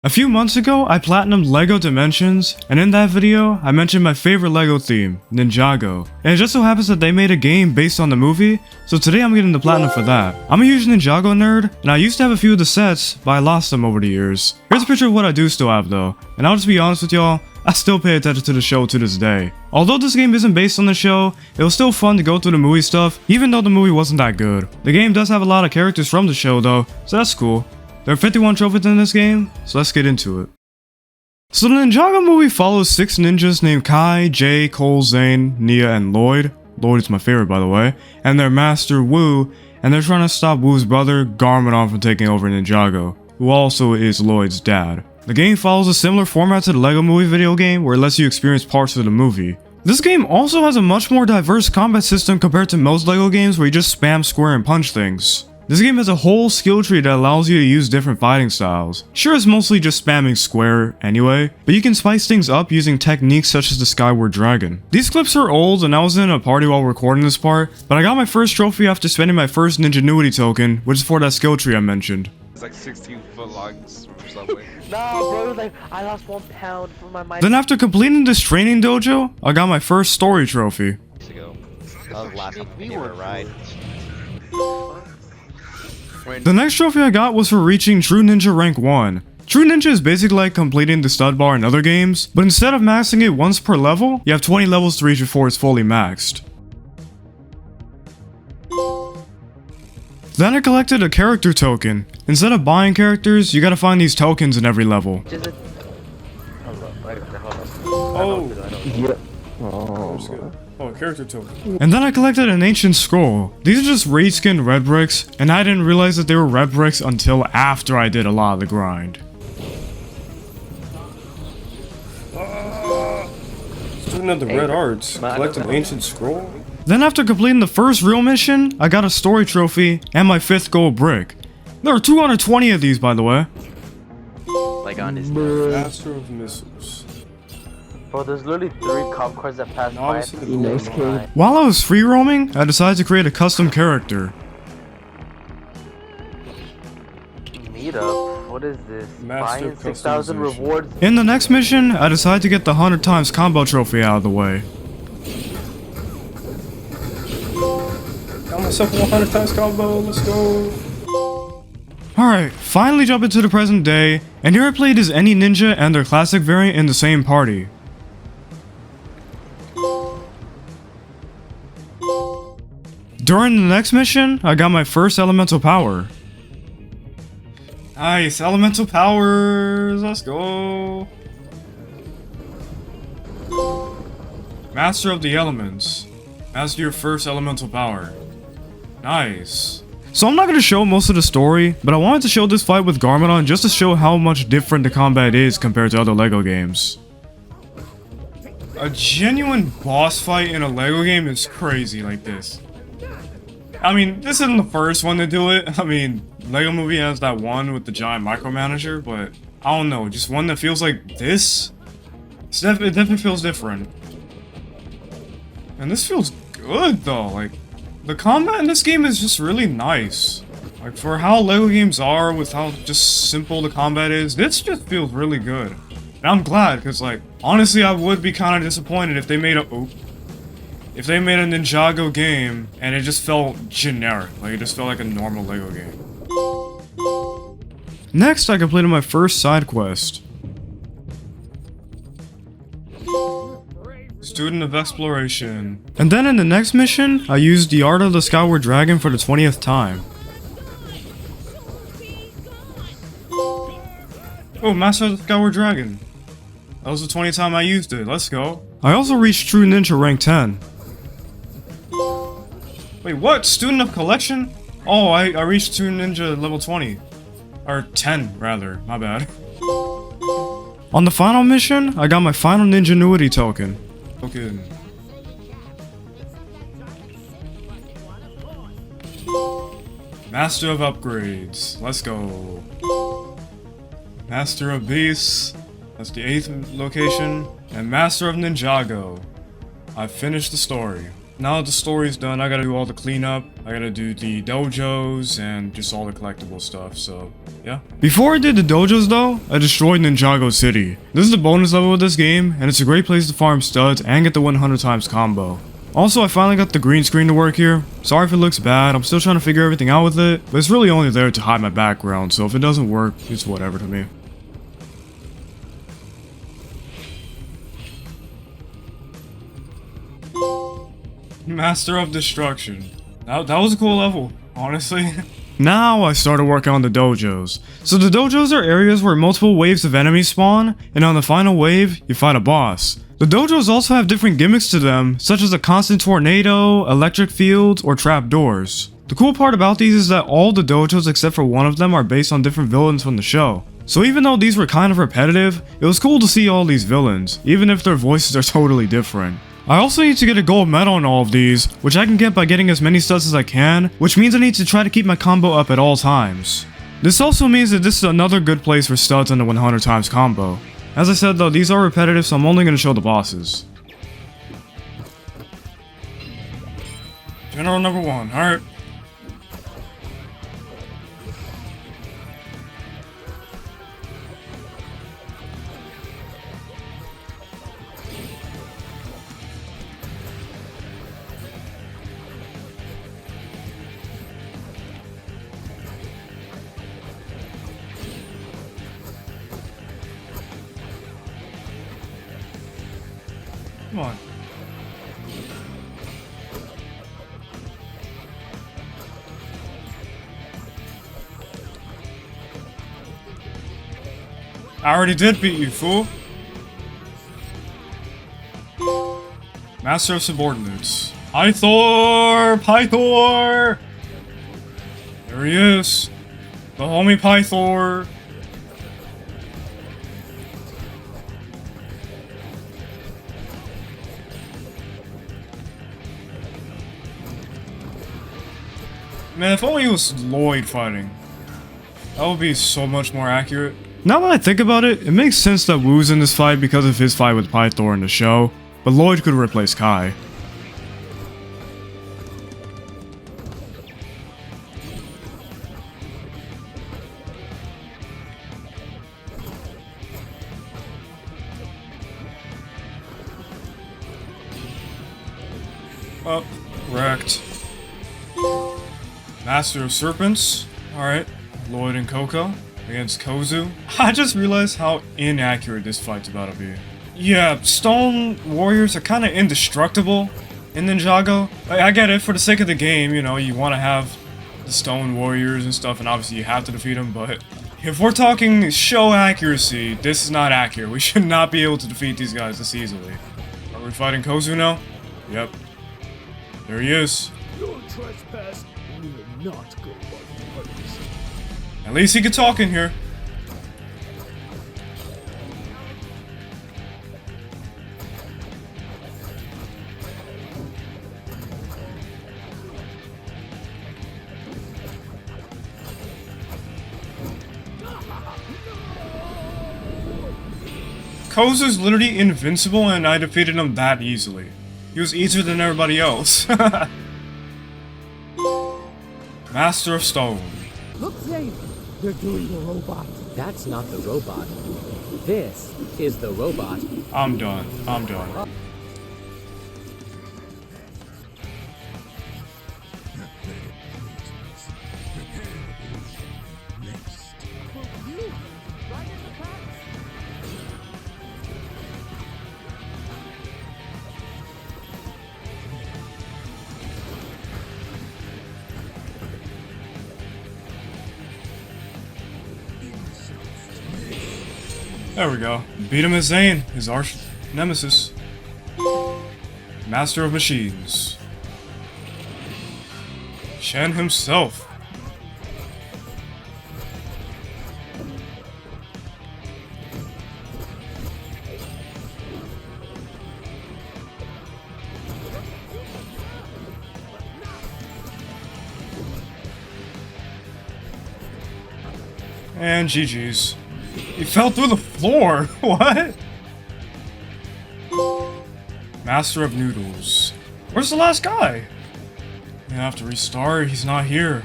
A few months ago, I platinumed LEGO Dimensions, and in that video, I mentioned my favorite LEGO theme, Ninjago. And it just so happens that they made a game based on the movie, so today I'm getting the platinum for that. I'm a huge Ninjago nerd, and I used to have a few of the sets, but I lost them over the years. Here's a picture of what I do still have though, and I'll just be honest with y'all, I still pay attention to the show to this day. Although this game isn't based on the show, it was still fun to go through the movie stuff, even though the movie wasn't that good. The game does have a lot of characters from the show though, so that's cool. There are 51 trophies in this game, so let's get into it. So the Ninjago movie follows 6 ninjas named Kai, Jay, Cole, Zane, Nia, and Lloyd. Lloyd is my favorite by the way. And their master Wu, and they're trying to stop Wu's brother, Garmadon, from taking over Ninjago, who also is Lloyd's dad. The game follows a similar format to the LEGO movie video game, where it lets you experience parts of the movie. This game also has a much more diverse combat system compared to most LEGO games where you just spam square and punch things. This game has a whole skill tree that allows you to use different fighting styles. Sure, it's mostly just spamming square anyway, but you can spice things up using techniques such as the Skyward Dragon. These clips are old and I was in a party while recording this part, but I got my first trophy after spending my first Ninjanuity token, which is for that skill tree I mentioned. It's like 16-foot logs or something. No, bro, like, I lost 1 pound from my mind. Then after completing this training dojo, I got my first story trophy. Ago. That was the last time we were a ride. The next trophy I got was for reaching True Ninja rank 1. True Ninja is basically like completing the stud bar in other games, but instead of maxing it once per level, you have 20 levels to reach before it's fully maxed. Then I collected a character token. Instead of buying characters, you gotta find these tokens in every level. Oh, character token. And then I collected an ancient scroll. These are just raid skin red bricks, and I didn't realize that they were red bricks until after I did a lot of the grind. Student of the red arts, collect an ancient scroll. Then after completing the first real mission, I got a story trophy and my 5th gold brick. There are 220 of these by the way. Like on his Master of Missiles. Bro, there's literally 3 cop cars that pass by. While I was free roaming, I decided to create a custom character. Meetup? What is this? Master Buying 6,000 rewards? In the next mission, I decided to get the 100 times combo trophy out of the way. Got myself a 100 times combo, let's go. Alright, finally jump into the present day, and here I played as any ninja and their classic variant in the same party. During the next mission, I got my first elemental power. Nice, elemental powers, let's go. Master of the Elements. Master your first elemental power. Nice. So I'm not going to show most of the story, but I wanted to show this fight with Garmadon just to show how much different the combat is compared to other LEGO games. A genuine boss fight in a LEGO game is crazy like this. I mean, this isn't the first one to do it. I mean, LEGO Movie has that one with the giant micromanager, but I don't know, just one that feels like this? It definitely feels different. And this feels good though, like, the combat in this game is just really nice. Like, for how LEGO games are, with how just simple the combat is, this just feels really good. And I'm glad, because, like, honestly, I would be kind of disappointed if they made a Ninjago game, and it just felt generic. Like, it just felt like a normal LEGO game. Next, I completed my first side quest. Student of Exploration. And then in the next mission, I used the Art of the Skyward Dragon for the 20th time. Oh, Master of the Skyward Dragon. That was the 20th time I used it, let's go. I also reached True Ninja rank 10. Wait, what? Student of Collection? Oh, I reached True Ninja level 20. Or 10, rather, my bad. On the final mission, I got my final Ninjanuity token. Master of Upgrades. Let's go. Master of Beasts. That's the 8th location. And Master of Ninjago. I finished the story. Now that the story's done, I gotta do all the cleanup. I gotta do the dojos and just all the collectible stuff, so yeah. Before I did the dojos though, I destroyed Ninjago City. This is the bonus level of this game, and it's a great place to farm studs and get the 100 times combo. Also, I finally got the green screen to work here. Sorry if it looks bad, I'm still trying to figure everything out with it, but it's really only there to hide my background, so if it doesn't work, it's whatever to me. Master of Destruction. That was a cool level, honestly. Now I started working on the dojos. So the dojos are areas where multiple waves of enemies spawn, and on the final wave, you fight a boss. The dojos also have different gimmicks to them, such as a constant tornado, electric fields, or trapdoors. The cool part about these is that all the dojos except for one of them are based on different villains from the show. So even though these were kind of repetitive, it was cool to see all these villains, even if their voices are totally different. I also need to get a gold medal in all of these, which I can get by getting as many studs as I can, which means I need to try to keep my combo up at all times. This also means that this is another good place for studs on the 100 times combo. As I said though, these are repetitive, so I'm only going to show the bosses. General number 1, alright. Come on. I already did beat you, fool. Master of Subordinates. Pythor! Pythor! There he is. The homie Pythor. Man, if only it was Lloyd fighting. That would be so much more accurate. Now that I think about it, it makes sense that Wu's in this fight because of his fight with Pythor in the show, but Lloyd could replace Kai. Oh, wrecked. Master of Serpents. Alright, Lloyd and Coco against Kozu. I just realized how inaccurate this fight's about to be. Yeah, stone warriors are kind of indestructible in Ninjago. Like, I get it, for the sake of the game, you know, you want to have the stone warriors and stuff, and obviously you have to defeat them, but if we're talking show accuracy, this is not accurate. We should not be able to defeat these guys this easily. Are we fighting Kozu now? Yep. There he is. Your trespass will not go unpunished. At least he could talk in here. Kozu's literally invincible and I defeated him that easily. He was easier than everybody else. Master of Stone. Look, Zane! They're doing the robot. That's not the robot. This is the robot. I'm done. I'm done. There we go. Beat him as Zane, his arch nemesis. Master of Machines. Shen himself. And GG's. He fell through the floor. What? Master of Noodles. Where's the last guy? You have to restart. He's not here.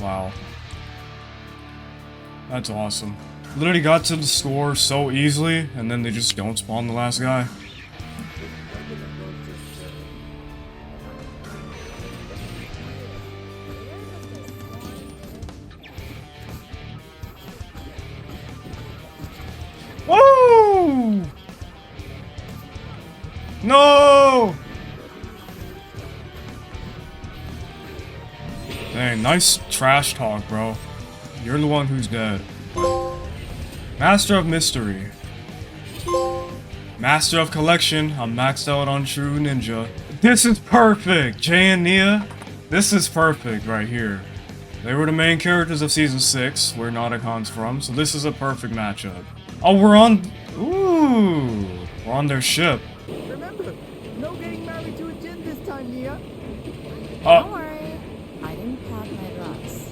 Wow. That's awesome. Literally got to the score so easily, and then they just don't spawn the last guy. Woo! No! Dang, nice trash talk, bro. You're the one who's dead. Master of Mystery. Master of Collection. I'm maxed out on True Ninja. This is perfect! Jay and Nia. This is perfect right here. They were the main characters of Season 6, where Nauticon's from, so this is a perfect matchup. Oh, we're on... Ooh! We're on their ship. Remember, no getting married to a Jin this time, Nia. Don't worry, I didn't pack my drugs.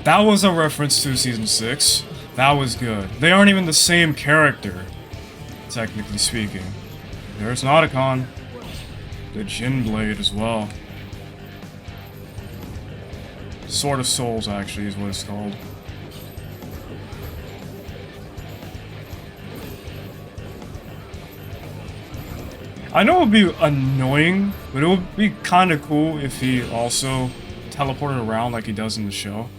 That was a reference to Season 6. That was good. They aren't even the same character, technically speaking. There's Nauticon. The Jin Blade as well. Sword of Souls, actually, is what it's called. I know it would be annoying, but it would be kind of cool if he also teleported around like he does in the show.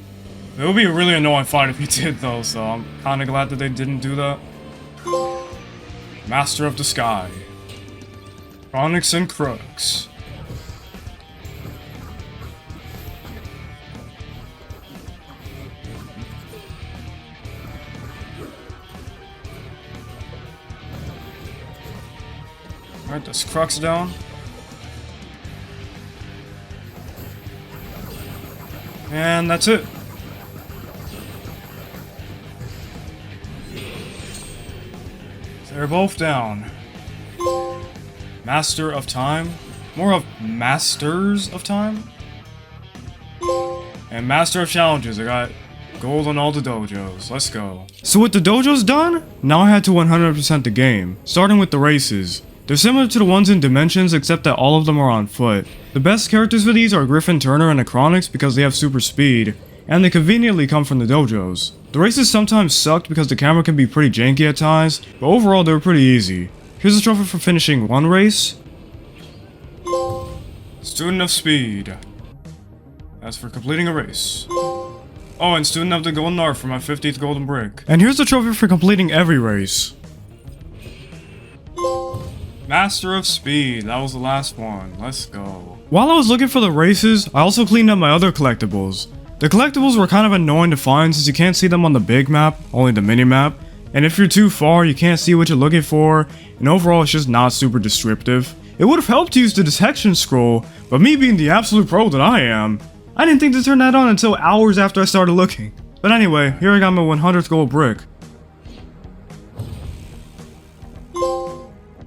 It would be a really annoying fight if he did, though, so I'm kind of glad that they didn't do that. Master of the Sky. Chronix and Crux. Alright, that's Crux down. And that's it. They're both down. Master of Time. More of Masters of Time. And Master of Challenges. I got gold on all the dojos. Let's go. So with the dojos done, now I had to 100% the game. Starting with the races. They're similar to the ones in Dimensions, except that all of them are on foot. The best characters for these are Griffin Turner and Chronix because they have super speed, and they conveniently come from the dojos. The races sometimes sucked because the camera can be pretty janky at times, but overall they were pretty easy. Here's a trophy for finishing one race. Student of Speed. That's for completing a race. Oh, and Student of the Golden Art for my 50th Golden Brick. And here's the trophy for completing every race. Master of Speed, that was the last one. Let's go. While I was looking for the races, I also cleaned up my other collectibles. The collectibles were kind of annoying to find since you can't see them on the big map, only the mini map. And if you're too far, you can't see what you're looking for, and overall it's just not super descriptive. It would have helped to use the detection scroll, but me being the absolute pro that I am, I didn't think to turn that on until hours after I started looking. But anyway, here I got my 100th gold brick.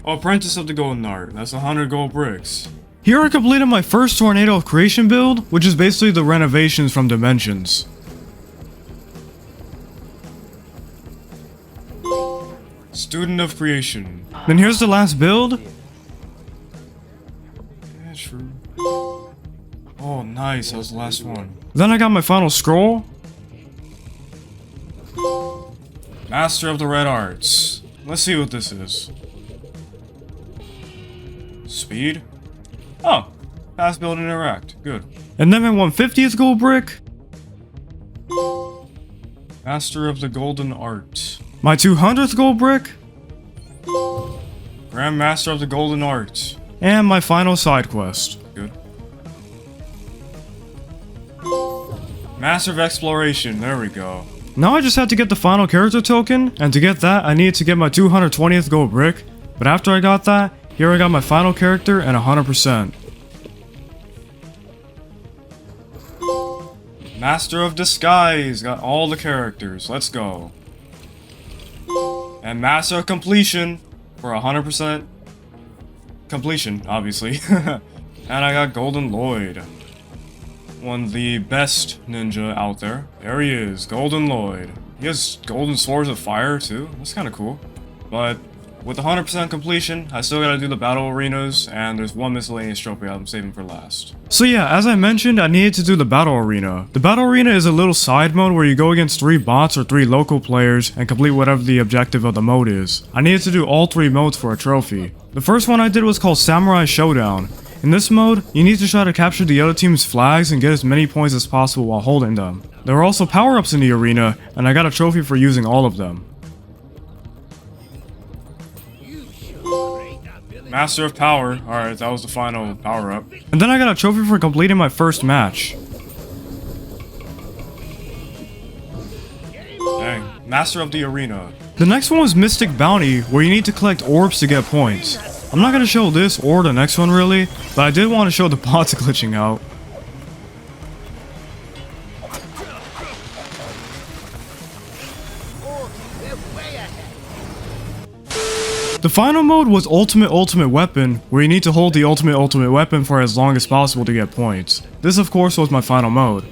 Apprentice of the Golden Art, that's 100 gold bricks. Here I completed my first Tornado of Creation build, which is basically the renovations from Dimensions. Student of Creation. Then here's the last build. Yeah, true. Oh, nice, that was the last one. Then I got my final scroll. Master of the Red Arts. Let's see what this is. Speed? Oh, fast build and interact. Good. And then my 150th gold brick. Master of the Golden Art. My 200th gold brick. Grand Master of the Golden Art. And my final side quest. Good. Master of Exploration. There we go. Now I just had to get the final character token, and to get that I needed to get my 220th gold brick. But after I got that, here I got my final character and 100%. Master of Disguise, got all the characters, let's go. And Master of Completion for 100% completion, obviously. And I got Golden Lloyd. One of the best ninja out there. There he is, Golden Lloyd. He has golden swords of fire too, that's kinda cool. But with 100% completion, I still gotta do the battle arenas, and there's one miscellaneous trophy I'm saving for last. So yeah, as I mentioned, I needed to do the battle arena. The battle arena is a little side mode where you go against 3 bots or 3 local players and complete whatever the objective of the mode is. I needed to do all 3 modes for a trophy. The first one I did was called Samurai Showdown. In this mode, you need to try to capture the other team's flags and get as many points as possible while holding them. There are also power-ups in the arena, and I got a trophy for using all of them. Master of Power. Alright, that was the final power-up. And then I got a trophy for completing my first match. Dang. Master of the Arena. The next one was Mystic Bounty, where you need to collect orbs to get points. I'm not gonna show this or the next one really, but I did want to show the bots glitching out. The final mode was Ultimate Weapon, where you need to hold the Ultimate Weapon for as long as possible to get points. This of course was my final mode.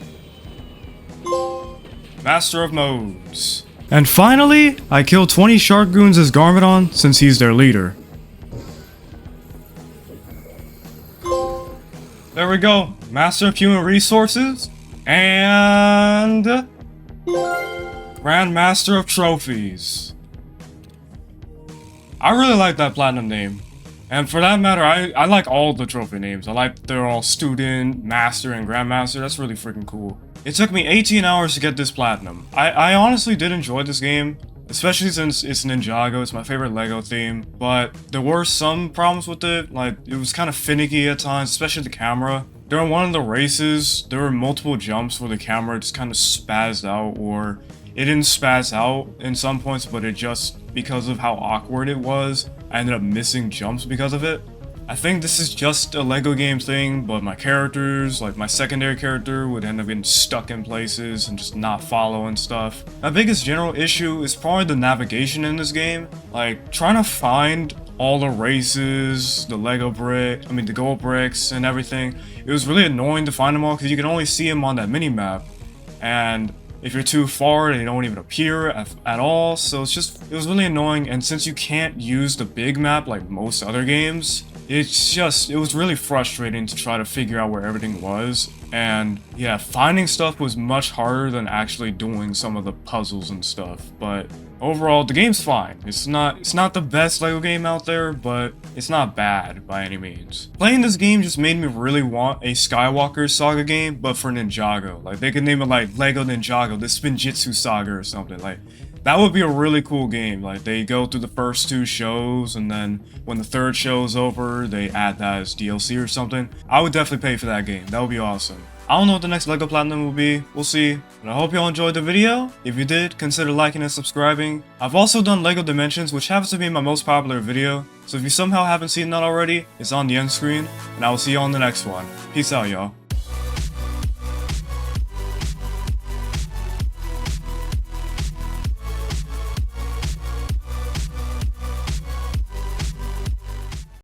Master of Modes. And finally, I killed 20 Shark Goons as Garmadon since he's their leader. There we go, Master of Human Resources, and Grand Master of Trophies. I really like that platinum name. And for that matter, I like all the trophy names. I like they're all Student, Master, and Grandmaster. That's really freaking cool. It took me 18 hours to get this platinum. I honestly did enjoy this game, especially since it's Ninjago. It's my favorite LEGO theme. But there were some problems with it. Like, it was kind of finicky at times, especially the camera. During one of the races, there were multiple jumps where the camera just kind of spazzed out, or it didn't spaz out in some points, but it just, because of how awkward it was, I ended up missing jumps because of it. I think this is just a LEGO game thing, but my characters, like my secondary character, would end up getting stuck in places and just not following stuff. My biggest general issue is probably the navigation in this game. Like, trying to find all the races, the the gold bricks and everything. It was really annoying to find them all because you can only see them on that mini-map. And if you're too far, they don't even appear at all, so it was really annoying. And since you can't use the big map like most other games, it was really frustrating to try to figure out where everything was. And yeah, finding stuff was much harder than actually doing some of the puzzles and stuff. But overall, the game's fine. It's not the best LEGO game out there, but it's not bad by any means. Playing this game just made me really want a Skywalker Saga game, but for Ninjago. Like, they could name it like LEGO Ninjago, the Spinjitzu Saga or something. Like, that would be a really cool game. Like, they go through the first 2 shows, and then when the 3rd show is over, they add that as DLC or something. I would definitely pay for that game. That would be awesome. I don't know what the next LEGO Platinum will be, we'll see. But I hope y'all enjoyed the video. If you did, consider liking and subscribing. I've also done LEGO Dimensions, which happens to be my most popular video. So if you somehow haven't seen that already, it's on the end screen. And I will see you on the next one. Peace out, y'all.